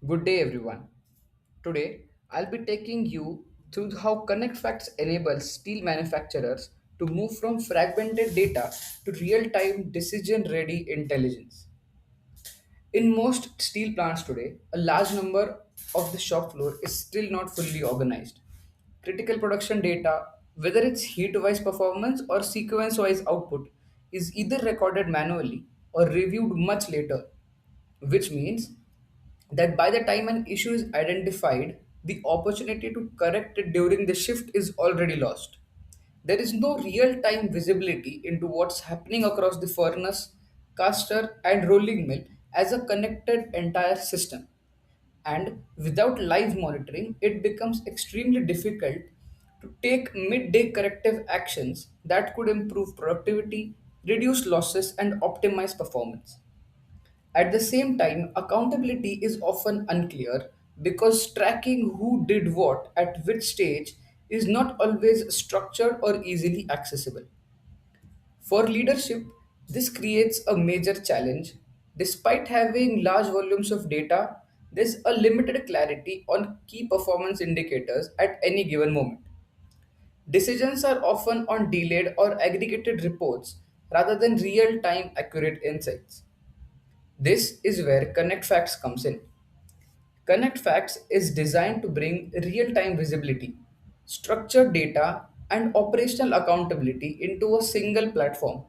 Good day, everyone. Today, I'll be taking you through how Connectfacts enables steel manufacturers to move from fragmented data to real time decision ready intelligence. In most steel plants today, a large number of the shop floor is still not fully organized. Critical production data, whether it's heat wise performance or sequence wise output, is either recorded manually or reviewed much later, which means that by the time an issue is identified, the opportunity to correct it during the shift is already lost. There is no real time visibility into what's happening across the furnace, caster, and rolling mill as a connected entire system. And without live monitoring, it becomes extremely difficult to take midday corrective actions that could improve productivity, reduce losses, and optimize performance. At the same time, accountability is often unclear because tracking who did what at which stage is not always structured or easily accessible. For leadership, this creates a major challenge. Despite having large volumes of data, there's a limited clarity on key performance indicators at any given moment. Decisions are often on delayed or aggregated reports rather than real time accurate insights. This is where Connect Facts comes in. Connect Facts is designed to bring real time visibility, structured data, and operational accountability into a single platform,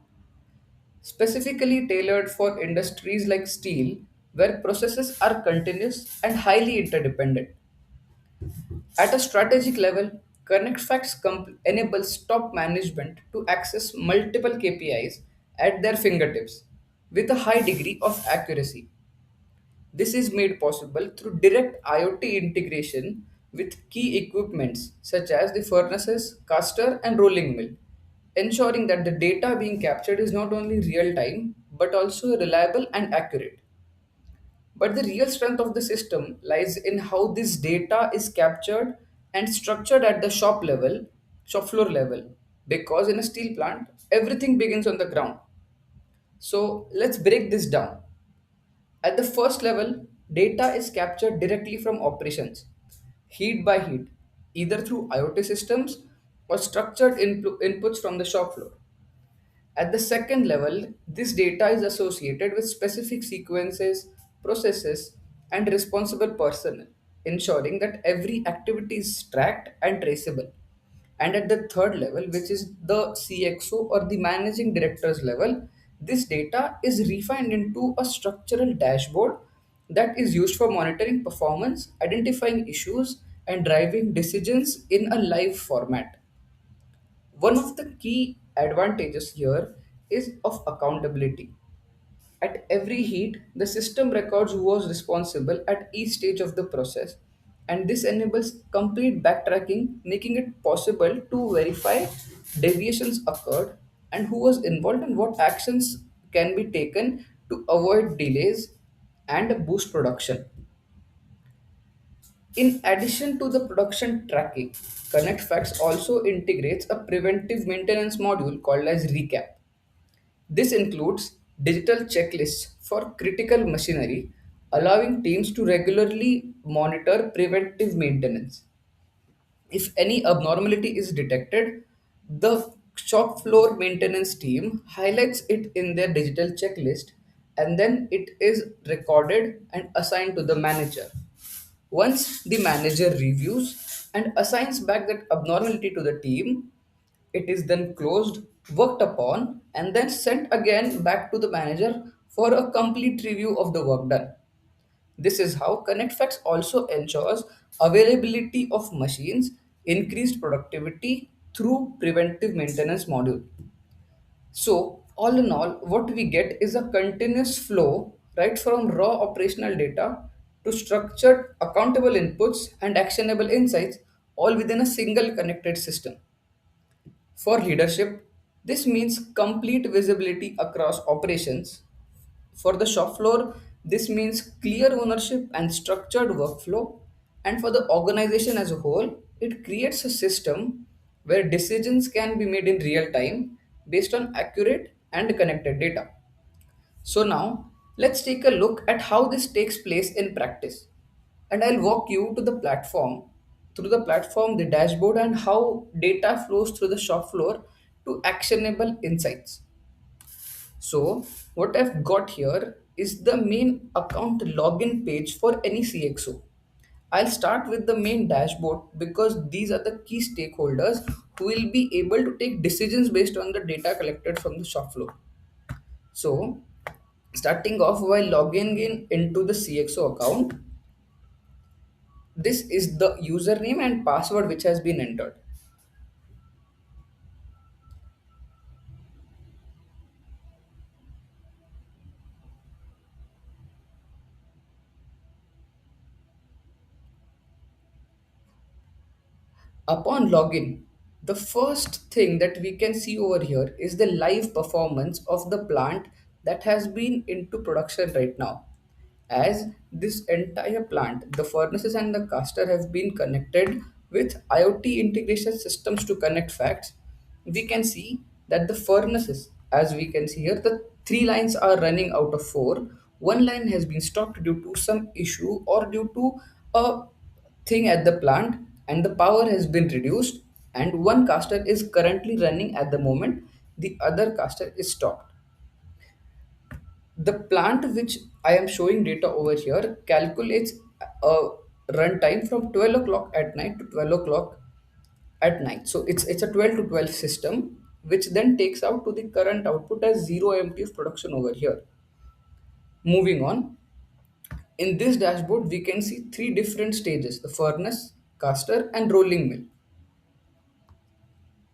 specifically tailored for industries like steel, where processes are continuous and highly interdependent. At a strategic level, enables top management to access multiple KPIs at their fingertips with a high degree of accuracy. This is made possible through direct IoT integration with key equipments such as the furnaces, caster, and rolling mill, ensuring that the data being captured is not only real time but also reliable and accurate. But the real strength of the system lies in how this data is captured and structured at the shop floor level. Because in a steel plant, everything begins on the ground. So let's break this down. At the first level, data is captured directly from operations, heat by heat, either through IoT systems or structured inputs from the shop floor. At the second level, this data is associated with specific sequences, processes, and responsible personnel, ensuring that every activity is tracked and traceable. And at the third level, which is the CXO or the managing director's level, this data is refined into a structural dashboard that is used for monitoring performance, identifying issues, and driving decisions in a live format. One of the key advantages here is of accountability. At every heat, the system records who was responsible at each stage of the process, and this enables complete backtracking, making it possible to verify deviations occurred and who was involved and what actions can be taken to avoid delays and boost production. In addition to the production tracking, ConnectFacts also integrates a preventive maintenance module called as Recap. This includes digital checklists for critical machinery, allowing teams to regularly monitor preventive maintenance. If any abnormality is detected, the shop floor maintenance team highlights it in their digital checklist and then it is recorded and assigned to the manager. Once the manager reviews and assigns back that abnormality to the team, it is then closed, worked upon, and then sent again back to the manager for a complete review of the work done. This is how ConnectFacts also ensures availability of machines, increased productivity through preventive maintenance module. So, all in all, what we get is a continuous flow right from raw operational data to structured accountable inputs and actionable insights all within a single connected system. For leadership, this means complete visibility across operations. For the shop floor, this means clear ownership and structured workflow. And for the organization as a whole, it creates a system where decisions can be made in real time based on accurate and connected data. So, now let's take a look at how this takes place in practice. and I'll walk you to the platform, through the platform, the dashboard, and how data flows through the shop floor to actionable insights. So, what I've got here is the main account login page for any CXO. I'll start with the main dashboard because these are the key stakeholders who will be able to take decisions based on the data collected from the shop floor. So, starting off while logging in into the CXO account, this is the username and password which has been entered. Upon login, the first thing that we can see over here is the live performance of the plant that has been into production right now. As this entire plant, the furnaces and the caster have been connected with IoT integration systems to connect facts, we can see that the furnaces, as we can see here, the three lines are running out of four. One line has been stopped due to some issue or due to a thing at the plant, and the power has been reduced, and one caster is currently running at the moment, the other caster is stopped. The plant which I am showing data over here calculates a runtime from 12 o'clock at night to 12 o'clock at night. So it's a 12 to 12 system, which then takes out to the current output as 0 MT of production over here. Moving on, in this dashboard we can see three different stages: the furnace, caster, and rolling mill.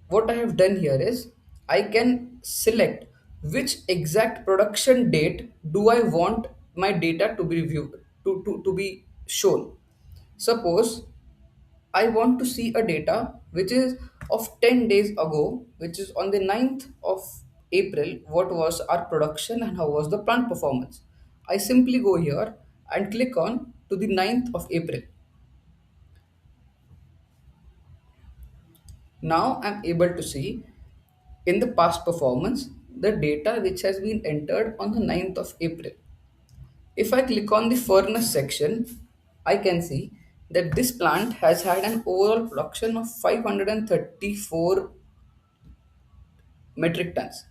What I have done here is I can select which exact production date do I want my data to be viewed, to be shown. Suppose I want to see a data which is of 10 days ago, which is on the 9th of April, what was our production and how was the plant performance. I simply go here and click on to the 9th of April. Now I'm able to see in the past performance the data which has been entered on the 9th of April. If I click on the furnace section, I can see that this plant has had an overall production of 534 metric tons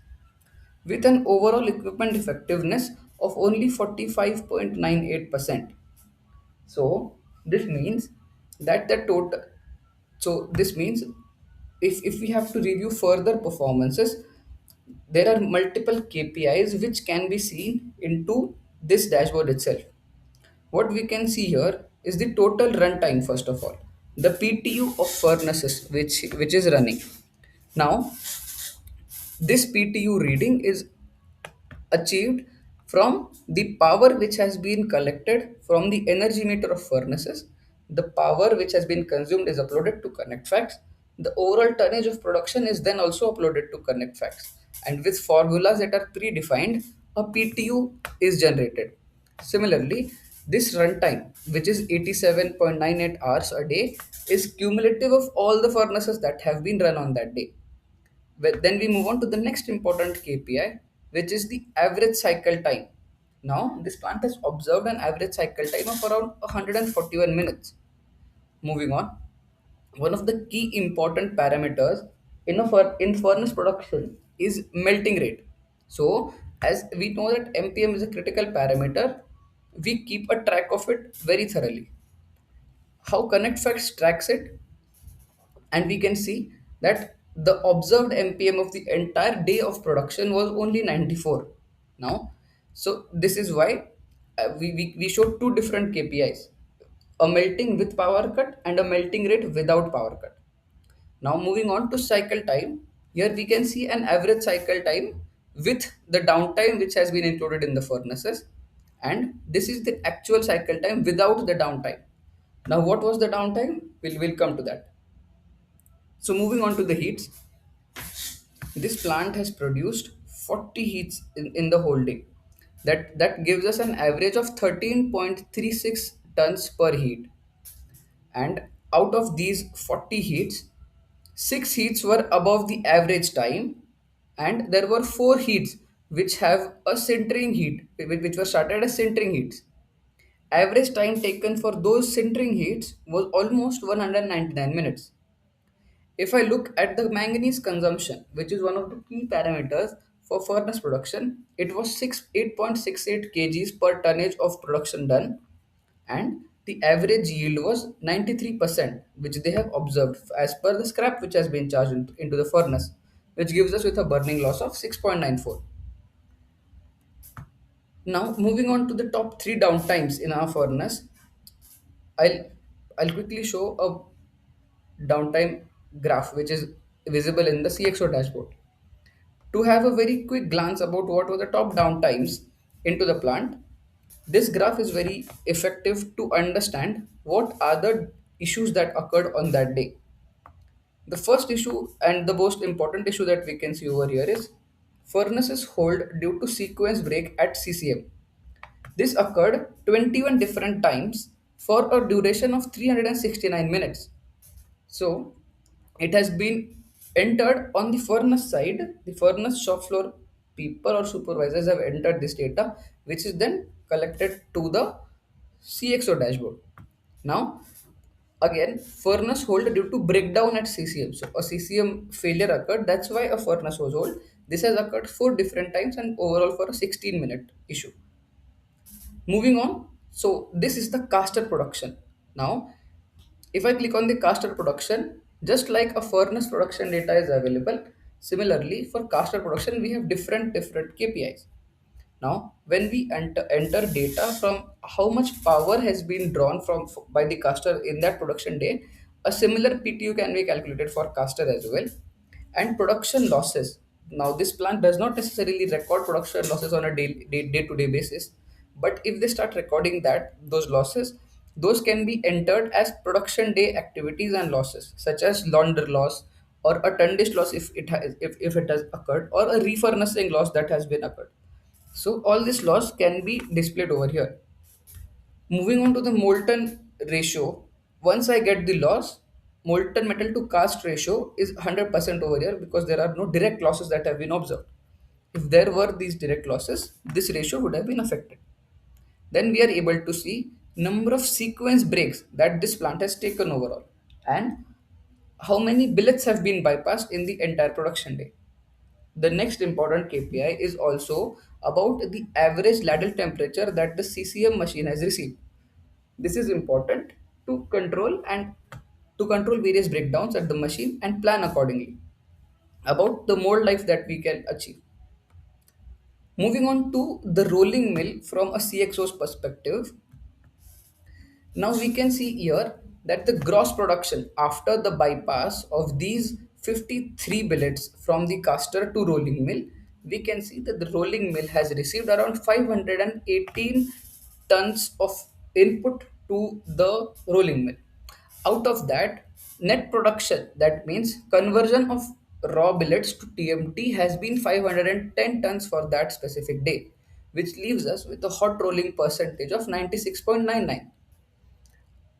with an overall equipment effectiveness of only 45.98%. So this means that the total, so this means if we have to review further performances, there are multiple KPIs which can be seen into this dashboard itself. What we can see here is the total runtime first of all, the PTU of furnaces which is running. Now this PTU reading is achieved from the power which has been collected from the energy meter of furnaces. The power which has been consumed is uploaded to Connectfacts. The overall tonnage of production is then also uploaded to Connectfacts. And with formulas that are predefined, a PTU is generated. Similarly, this runtime, which is 87.98 hours a day, is cumulative of all the furnaces that have been run on that day. Then we move on to the next important KPI, which is the average cycle time. Now, this plant has observed an average cycle time of around 141 minutes. Moving on, one of the key important parameters in furnace production is melting rate. So, as we know that MPM is a critical parameter, we keep a track of it very thoroughly. How ConnectFacts tracks it, and we can see that the observed mpm of the entire day of production was only 94 now. So this is why we showed two different KPIs: a melting with power cut and a melting rate without power cut. Now moving on to cycle time, here we can see an average cycle time with the downtime which has been included in the furnaces, and this is the actual cycle time without the downtime. Now what was the downtime? We'll come to that. So moving on to the heats, this plant has produced 40 heats in the whole day. That gives us an average of 13.36 tons per heat. And out of these 40 heats, 6 heats were above the average time, and there were 4 heats which have a centering heat, which were started as centering heats. Average time taken for those sintering heats was almost 199 minutes. If I look at the manganese consumption, which is one of the key parameters for furnace production, it was 8.68 kgs per tonnage of production done, and the average yield was 93%, which they have observed as per the scrap which has been charged into the furnace, which gives us with a burning loss of 6.94. Now, moving on to the top three downtimes in our furnace, I'll I'll quickly show a downtime graph which is visible in the CXO dashboard. To have a very quick glance about what were the top downtimes into the plant, this graph is very effective to understand what are the issues that occurred on that day. The first issue and the most important issue that we can see over here is furnaces hold due to sequence break at CCM. This occurred 21 different times for a duration of 369 minutes. So it has been entered on the furnace side. The furnace shop floor people or supervisors have entered this data, which is then collected to the CXO dashboard. Now, again, furnace hold due to breakdown at CCM. So a CCM failure occurred. That's why a furnace was hold. This has occurred four different times and overall for a 16-minute issue. Moving on, so this is the caster production. Now, if I click on the caster production, just like a furnace production data is available, similarly for caster production, we have different KPIs. Now, when we enter data from how much power has been drawn from by the caster in that production day, a similar PTU can be calculated for caster as well. And production losses. Now, this plant does not necessarily record production losses on a day-to-day basis, but if they start recording that those losses, those can be entered as production day activities and losses, such as launder loss or a tonnage loss if it has occurred, or a refurnacing loss that has been occurred. So all this loss can be displayed over here. Moving on to the molten ratio, once I get the loss, molten metal to cast ratio is 100% over here because there are no direct losses that have been observed. If there were these direct losses, this ratio would have been affected. Then we are able to see number of sequence breaks that this plant has taken overall and how many billets have been bypassed in the entire production day. The next important KPI is also about the average ladle temperature that the CCM machine has received. This is important to control various breakdowns at the machine and plan accordingly about the mold life that we can achieve. Moving on to the rolling mill from a CXO's perspective, now we can see here that the gross production after the bypass of these 53 billets from the caster to rolling mill, we can see that the rolling mill has received around 518 tons of input to the rolling mill. Out of that, net production, that means conversion of raw billets to TMT, has been 510 tons for that specific day, which leaves us with a hot rolling percentage of 96.99.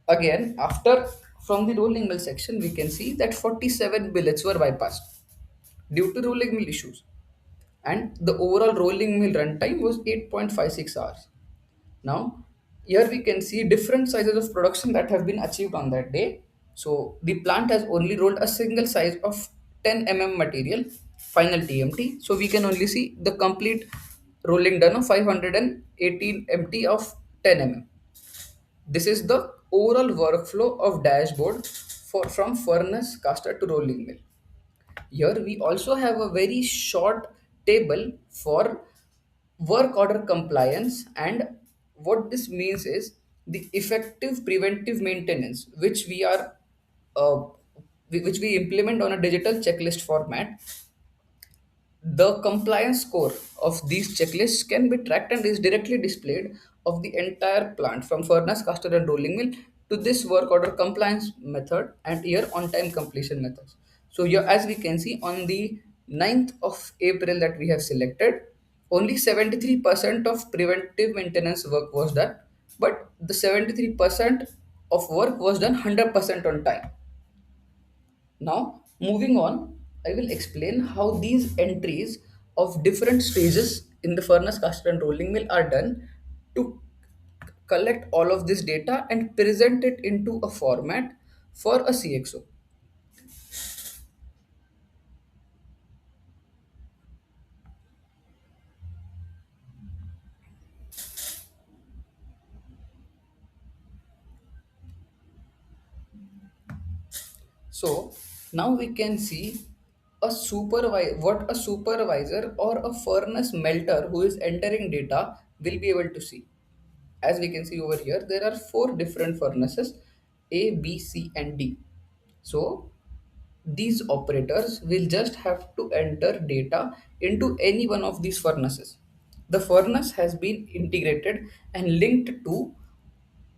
Again, after from the rolling mill section, we can see that 47 billets were bypassed due to rolling mill issues, and the overall rolling mill runtime was 8.56 hours. Now, here we can see different sizes of production that have been achieved on that day. So, the plant has only rolled a single size of 10 material, final TMT. So, we can only see the complete rolling done of 518 MT of 10 This is the overall workflow of dashboard for from furnace caster to rolling mill. Here we also have a very short table for work order compliance, and what this means is the effective preventive maintenance uh, which we implement on a digital checklist format. The compliance score of these checklists can be tracked and is directly displayed of the entire plant from furnace, caster and rolling mill to this work order compliance method and here on time completion methods. So here as we can see on the 9th of April that we have selected, only 73% of preventive maintenance work was done, but the 73% of work was done 100% on time. Now, moving on, I will explain how these entries of different stages in the furnace, caster, and rolling mill are done to collect all of this data and present it into a format for a CXO. So now we can see what a supervisor or a furnace melter who is entering data will be able to see. As we can see over here, there are four different furnaces A, B, C, and D. So these operators will just have to enter data into any one of these furnaces. The furnace has been integrated and linked to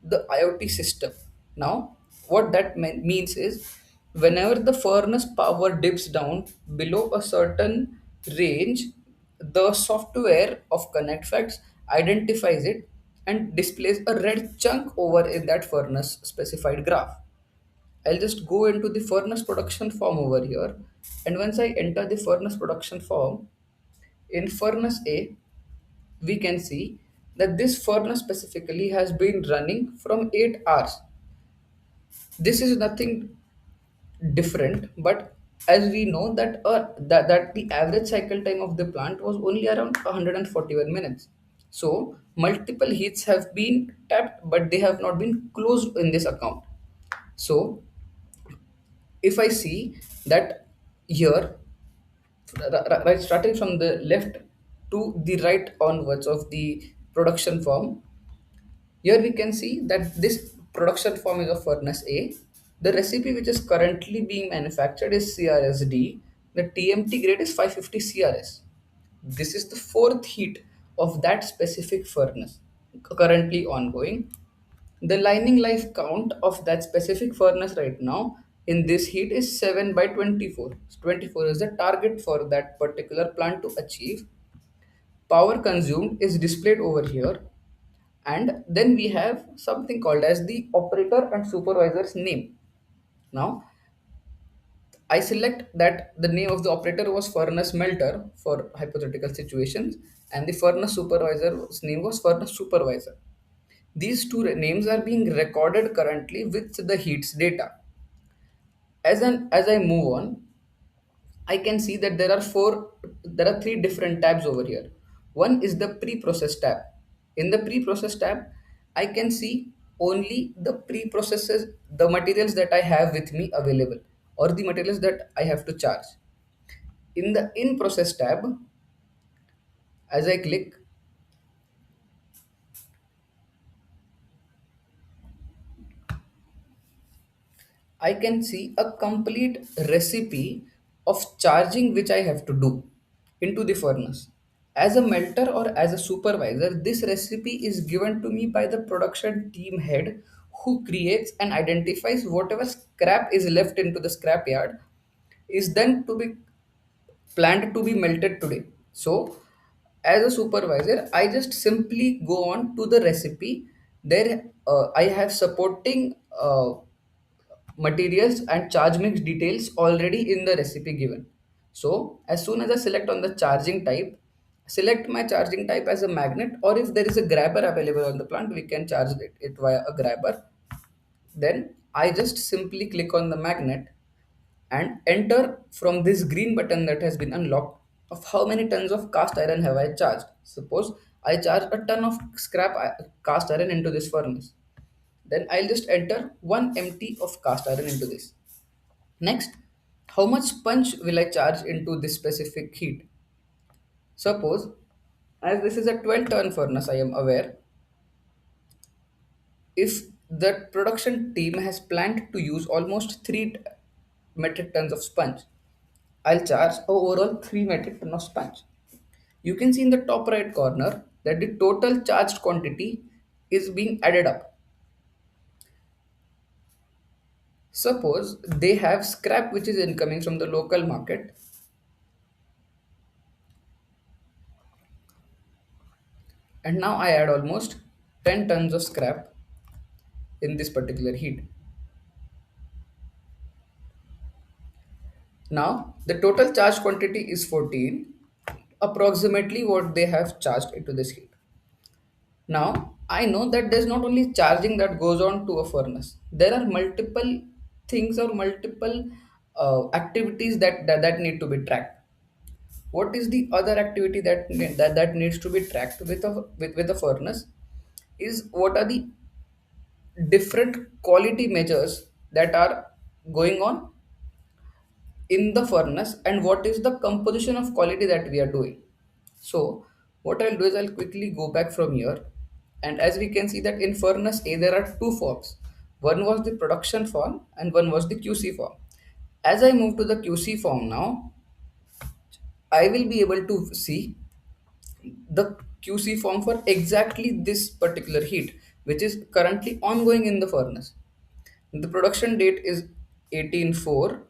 the IoT system. Now, what that means is whenever the furnace power dips down below a certain range, the software of Connectfacts identifies it and displays a red chunk over in that furnace specified graph. I'll just go into the furnace production form over here, and once I enter the furnace production form, in furnace A, we can see that this furnace specifically has been running from 8 hours. This is nothing different, but as we know that the average cycle time of the plant was only around 141 minutes. So multiple heats have been tapped, but they have not been closed in this account. So if I see that here, right, starting from the left to the right onwards of the production form, here we can see that this production form is of furnace A. The recipe which is currently being manufactured is CRSD. The TMT grade is 550 CRS. This is the fourth heat of that specific furnace currently ongoing. The lining life count of that specific furnace right now in this heat is 7 by 24. 24 is the target for that particular plant to achieve. Power consumed is displayed over here, and then we have something called as the operator and supervisor's name. Now I select that the name of the operator was furnace melter for hypothetical situations, and the furnace supervisor's name was furnace supervisor. These two names are being recorded currently with the heats data. As I move on, I can see that there are three different tabs over here. One is the pre-process tab. In the pre-process tab, I can see only the pre-processes, the materials that I have with me available, or the materials that I have to charge. In the in-process tab, as I click, I can see a complete recipe of charging which I have to do into the furnace. As a melter or as a supervisor, this recipe is given to me by the production team head who creates and identifies whatever scrap is left into the scrap yard is then to be planned to be melted today. So, as a supervisor, I just simply go on to the recipe. There, I have supporting materials and charge mix details already in the recipe given. So as soon as I select on the charging type, select my charging type as a magnet, or if there is a grabber available on the plant, we can charge it via a grabber. Then I just simply click on the magnet and enter from this green button that has been unlocked of how many tons of cast iron have I charged. Suppose I charge a ton of cast iron into this furnace. Then I'll just enter 1 MT of cast iron into this. Next, how much sponge will I charge into this specific heat? Suppose, as this is a 12 ton furnace, I am aware, if the production team has planned to use almost 3 metric tons of sponge, I'll charge overall 3 metric ton of sponge. You can see in the top right corner that the total charged quantity is being added up. Suppose they have scrap which is incoming from the local market, and now I add almost 10 tons of scrap in this particular heat. Now the total charge quantity is 14, approximately what they have charged into this heat. Now, I know that there's not only charging that goes on to a furnace. There are multiple things or multiple activities that need to be tracked. What is the other activity that needs to be tracked with a furnace is what are the different quality measures that are going on in the furnace and what is the composition of quality that we are doing. So what I'll do is I'll quickly go back from here, and as we can see that in furnace A there are two forms. One was the production form and one was the QC form. As I move to the QC form now, I will be able to see the QC form for exactly this particular heat, which is currently ongoing in the furnace. The production date is 18/4.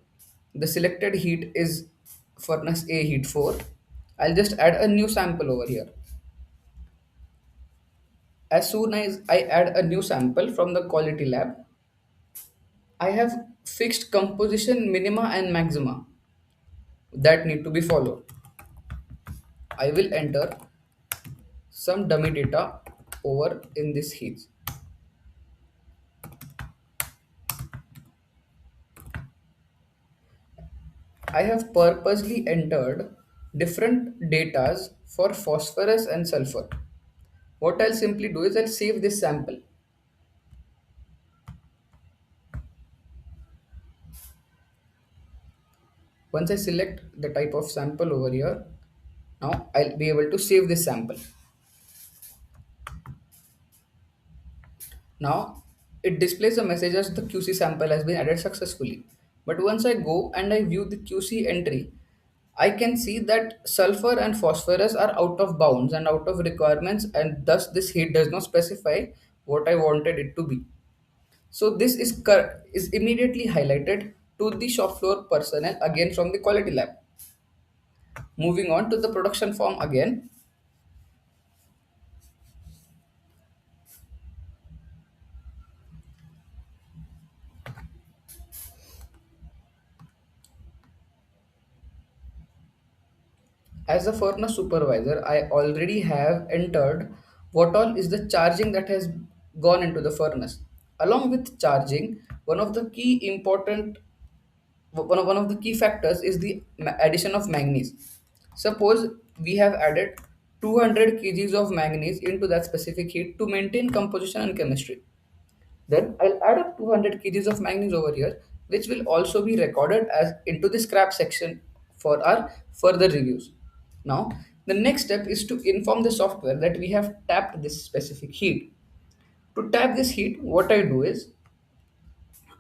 The selected heat is furnace A heat 4. I'll just add a new sample over here. As soon as I add a new sample from the quality lab, I have fixed composition minima and maxima that need to be followed. I will enter some dummy data over in this heat. I have purposely entered different datas for phosphorus and sulfur. What I'll simply do is I'll save this sample. Once I select the type of sample over here, now I'll be able to save this sample. Now it displays a message as the QC sample has been added successfully. But once I go and I view the QC entry, I can see that sulfur and phosphorus are out of bounds and out of requirements, and thus this heat does not specify what I wanted it to be. So this is immediately highlighted to the shop floor personnel again from the quality lab. Moving on to the production form again, as a furnace supervisor, I already have entered what all is the charging that has gone into the furnace. Along with charging, one of the key factors is the addition of manganese. Suppose we have added 200 kgs of manganese into that specific heat to maintain composition and chemistry. Then I'll add up 200 kgs of manganese over here, which will also be recorded as into the scrap section for our further reviews. Now, the next step is to inform the software that we have tapped this specific heat. To tap this heat, what I do is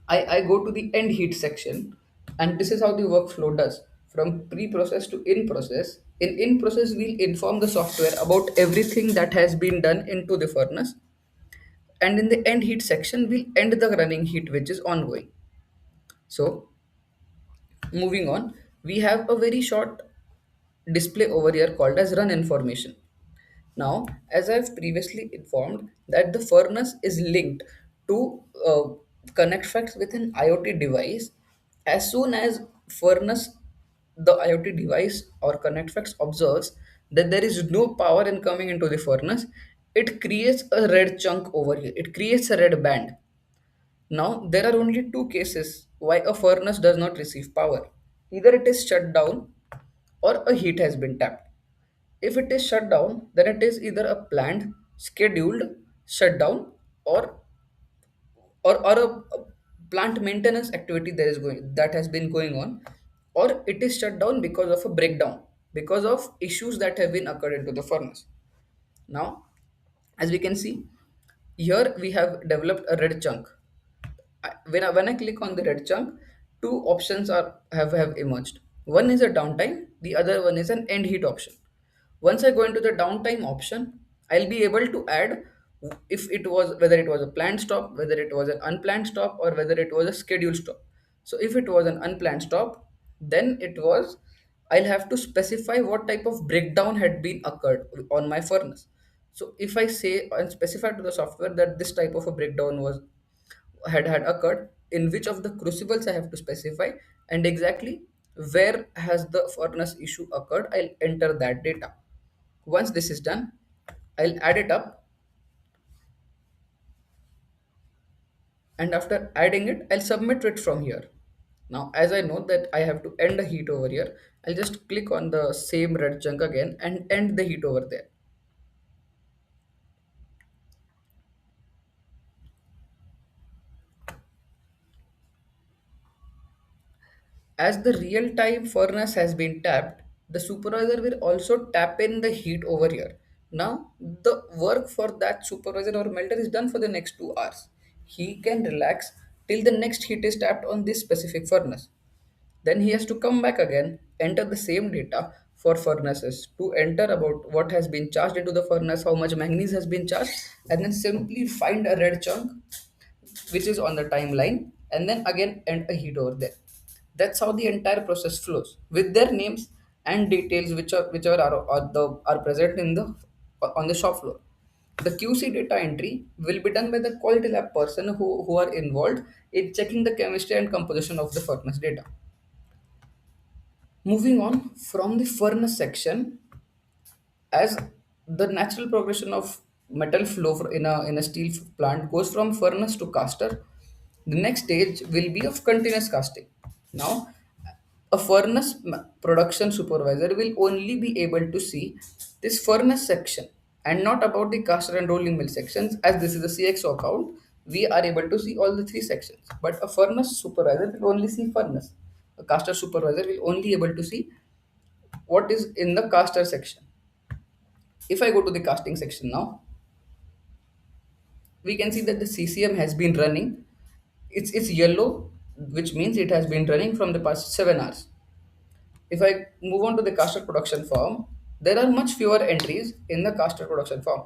I go to the end heat section, and this is how the workflow does. From pre-process to in-process. In-process, we'll inform the software about everything that has been done into the furnace, and in the end heat section we'll end the running heat which is ongoing. So moving on, we have a very short display over here called as run information. Now, as I've previously informed that the furnace is linked to Connectfacts with an IoT device. As soon as furnace, the IoT device or Connectfacts observes that there is no power incoming into the furnace, it creates a red chunk over here. It creates a red band. Now, there are only two cases why a furnace does not receive power. Either it is shut down or a heat has been tapped. If it is shut down, then it is either a planned, scheduled shutdown or a plant maintenance activity that has been going on, or it is shut down because of a breakdown, because of issues that have been occurred into the furnace. Now, as we can see, here we have developed a red chunk. When I click on the red chunk, two options have emerged. One is a downtime, the other one is an end heat option. Once I go into the downtime option, I'll be able to add if it was whether it was a planned stop, whether it was an unplanned stop, or whether it was a scheduled stop. So if it was an unplanned stop, then I'll have to specify what type of breakdown had been occurred on my furnace. So if I say and specify to the software that this type of a breakdown had occurred, in which of the crucibles I have to specify, and exactly where has the furnace issue occurred, I'll enter that data. Once this is done, I'll add it up And after adding it, I'll submit it from here. Now, as I know that I have to end the heat over here, I'll just click on the same red chunk again and end the heat over there. As the real-time furnace has been tapped, the supervisor will also tap in the heat over here. Now, the work for that supervisor or melter is done for the next 2 hours. He can relax till the next heat is tapped on this specific furnace. Then he has to come back again, enter the same data for furnaces to enter about what has been charged into the furnace, how much manganese has been charged, and then simply find a red chunk which is on the timeline, and then again end a heat over there. That's how the entire process flows with their names and details whichever are present in the on the shop floor. The QC data entry will be done by the quality lab person who are involved in checking the chemistry and composition of the furnace data. Moving on from the furnace section, as the natural progression of metal flow in a steel plant goes from furnace to caster, the next stage will be of continuous casting. Now, a production supervisor will only be able to see this furnace section and not about the caster and rolling mill sections. As this is a CXO account, we are able to see all the three sections, but a furnace supervisor will only see furnace. A caster supervisor will only able to see what is in the caster section. If I go to the casting section now, we can see that the CCM has been running. It's yellow, which means it has been running from the past 7 hours. If I move on to the caster production form, there are much fewer entries in the caster production form.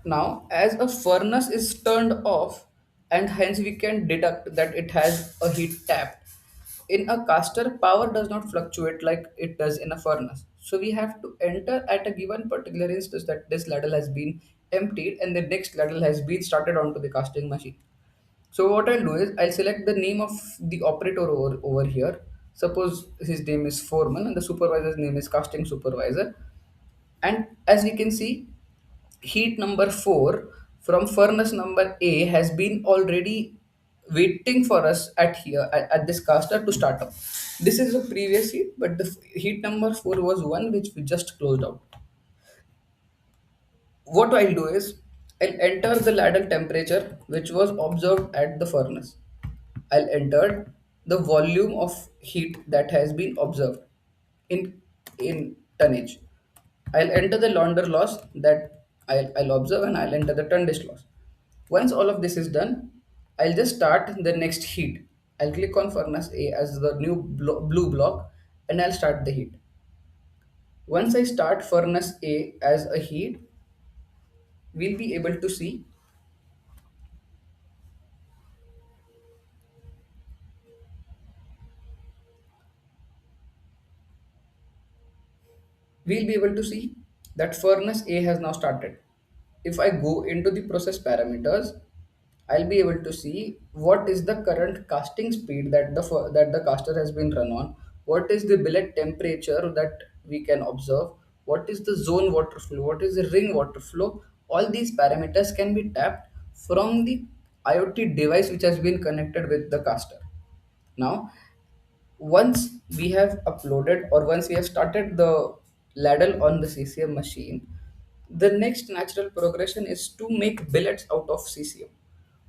Now, as a furnace is turned off, and hence we can deduct that it has a heat tap. In a caster, power does not fluctuate like it does in a furnace. So we have to enter at a given particular instance that this ladle has been emptied and the next ladle has been started onto the casting machine. So what I'll do is I'll select the name of the operator over here. Suppose his name is foreman and the supervisor's name is casting supervisor. And as we can see, heat number 4 from furnace number A has been already waiting for us at this caster to start up. This is the previous heat, but the heat number 4 was one which we just closed out. What I'll do is I'll enter the ladle temperature which was observed at the furnace. I'll enter the volume of heat that has been observed in in tonnage. I'll enter the Launder loss that I'll observe, and I'll enter the Tundish loss. Once all of this is done, I'll just start the next heat. I'll click on furnace A as the new blue block and I'll start the heat. Once I start furnace A as a heat, we'll be able to see that furnace A has now started. If I go into the process parameters, I'll be able to see what is the current casting speed that the caster has been run on, what is the billet temperature that we can observe, what is the zone water flow, what is the ring water flow. All these parameters can be tapped from the IoT device which has been connected with the caster. Now, once we have uploaded or once we have started the ladle on the CCM machine, the next natural progression is to make billets out of CCM.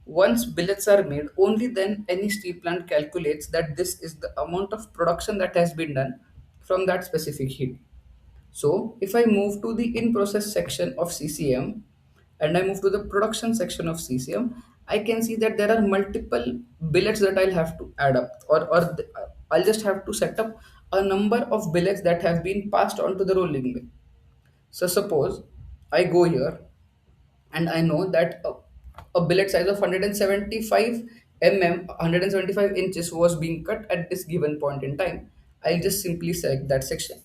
Once billets are made, only then any steel plant calculates that this is the amount of production that has been done from that specific heat. So if I move to the in process section of CCM and I move to the production section of CCM, I can see that there are multiple billets that I'll have to add up, I'll just have to set up a number of billets that have been passed on to the rolling mill. So suppose I go here and I know that a billet size of 175 175 inches was being cut at this given point in time. I'll just simply select that section.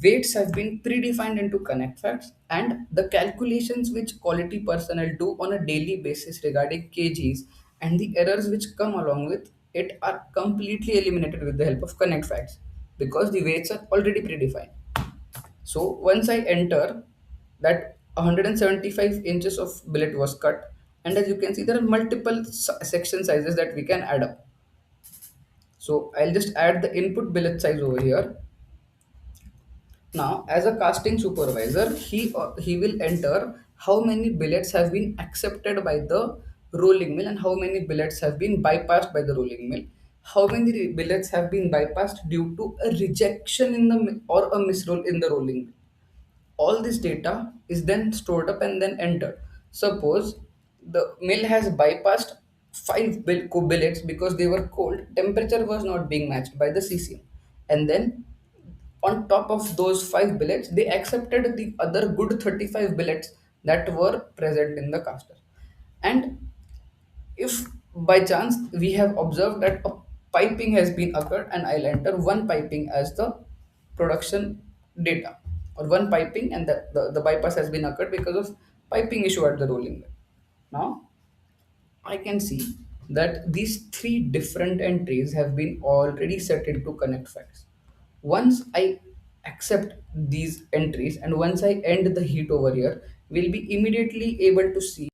Weights have been predefined into Connectfacts, and the calculations which quality personnel do on a daily basis regarding kgs and the errors which come along with it are completely eliminated with the help of Connectfacts because the weights are already predefined. So once I enter that 175 inches of billet was cut, and as you can see there are multiple section sizes that we can add up. So I'll just add the input billet size over here. Now, as a casting supervisor, he will enter how many billets have been accepted by the rolling mill and how many billets have been bypassed by the rolling mill. How many billets have been bypassed due to a rejection in the or a misroll in the rolling mill. All this data is then stored up and then entered. Suppose the mill has bypassed billets because they were cold, temperature was not being matched by the CCM, and then on top of those 5 billets, they accepted the other good 35 billets that were present in the caster. And if by chance we have observed that a piping has been occurred, and I'll enter one piping as the production data, or one piping, and the bypass has been occurred because of piping issue at the rolling mill. Now I can see that these three different entries have been already set into connect facts. Once I accept these entries and once I end the heat over here, we'll be immediately able to see